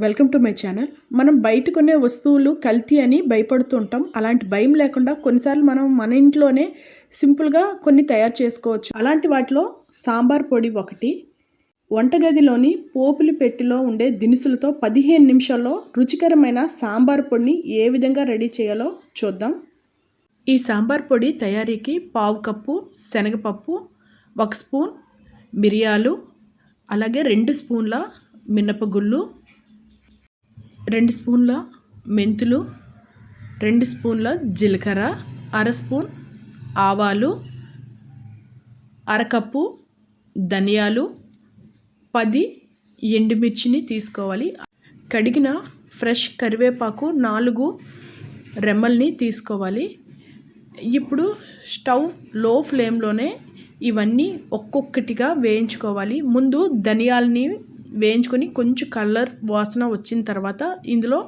Welcome to my channel. మనం బయట కొనే వస్తువులు కల్తీ అని భయపడుతూ ఉంటాం. అలాంటి భయం లేకుండా కొన్నిసార్లు మనం మన ఇంట్లోనే సింపుల్గా కొన్ని తయారు చేసుకోవచ్చు. అలాంటి వాటిలో సాంబార్ పొడి ఒకటి. వంటగదిలోని పోపులి పెట్టెలో ఉండే దినుసులతో 15 నిమిషాల్లో రుచికరమైన సాంబార్ పొడిని ఏ విధంగా రెడీ చేయాలో చూద్దాం. ఈ సాంబార్ పొడి తయారీకి 1/2 కప్పు శనగపప్పు, 1 స్పూన్ మిరియాలు, అలాగే 2 స్పూన్ల మినపగుళ్ళు, 2 స్పూన్ల మెంతులు, 2 స్పూన్ల జీలకర్ర, 1/2 స్పూన్ ఆవాలు, 1/2 కప్పు ధనియాలు, 10 ఎండుమిర్చిని తీసుకోవాలి. కడిగిన ఫ్రెష్ కరివేపాకు 4 రెమ్మల్ని తీసుకోవాలి. ఇప్పుడు స్టవ్ లో ఫ్లేమ్లోనే ఇవన్నీ ఒక్కొక్కటిగా వేయించుకోవాలి. ముందు ధనియాలని వేయించుకొని కొంచెం కలర్ వాసన వచ్చిన తర్వాత ఇందులో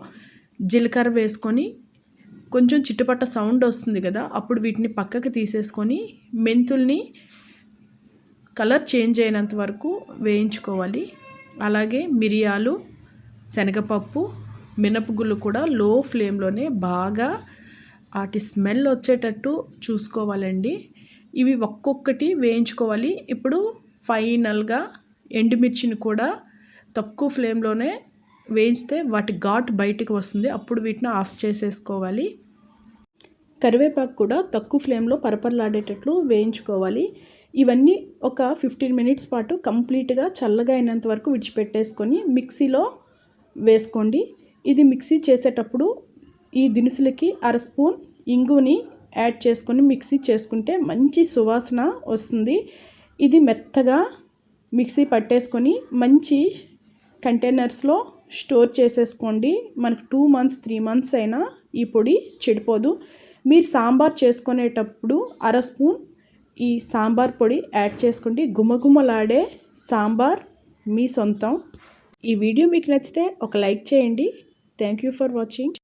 జీలకర్ర వేసుకొని కొంచెం చిటపట సౌండ్ వస్తుంది కదా, అప్పుడు వీటిని పక్కకి తీసేసుకొని మెంతుల్ని కలర్ చేంజ్ అయినంత వరకు వేయించుకోవాలి. అలాగే మిరియాలు, శనగపప్పు, మినపగుళ్ళు కూడా లో ఫ్లేమ్లోనే బాగా వాటి స్మెల్ వచ్చేటట్టు చూసుకోవాలండి. ఇవి ఒక్కొక్కటి వేయించుకోవాలి. ఇప్పుడు ఫైనల్గా ఎండుమిర్చిని కూడా తక్కువ ఫ్లేమ్లోనే వేయిస్తే వాటి ఘాటు బయటికి వస్తుంది. అప్పుడు వీటిని ఆఫ్ చేసేసుకోవాలి. కరివేపాకు కూడా తక్కువ ఫ్లేమ్లో పరపరలాడేటట్లు వేయించుకోవాలి. ఇవన్నీ ఒక 15 మినిట్స్ పాటు కంప్లీట్గా చల్లగా అయినంత వరకు విడిచిపెట్టేసుకొని మిక్సీలో వేసుకోండి. ఇది మిక్సీ చేసేటప్పుడు ఈ దినుసులకి 1/2 స్పూన్ ఇంగువని యాడ్ చేసుకొని మిక్సీ చేసుకుంటే మంచి సువాసన వస్తుంది. ఇది మెత్తగా మిక్సీ పట్టేసుకొని మంచి కంటైనర్స్లో స్టోర్ చేసేసుకోండి. మనకు 2 మంత్స్ 3 మంత్స్ అయినా ఈ పొడి చెడిపోదు. మీరు సాంబార్ చేసుకునేటప్పుడు 1/2 స్పూన్ ఈ సాంబార్ పొడి యాడ్ చేసుకోండి. గుమగుమలాడే సాంబార్ మీ సొంతం. ఈ వీడియో మీకు నచ్చితే ఒక లైక్ చేయండి. Thank you for watching.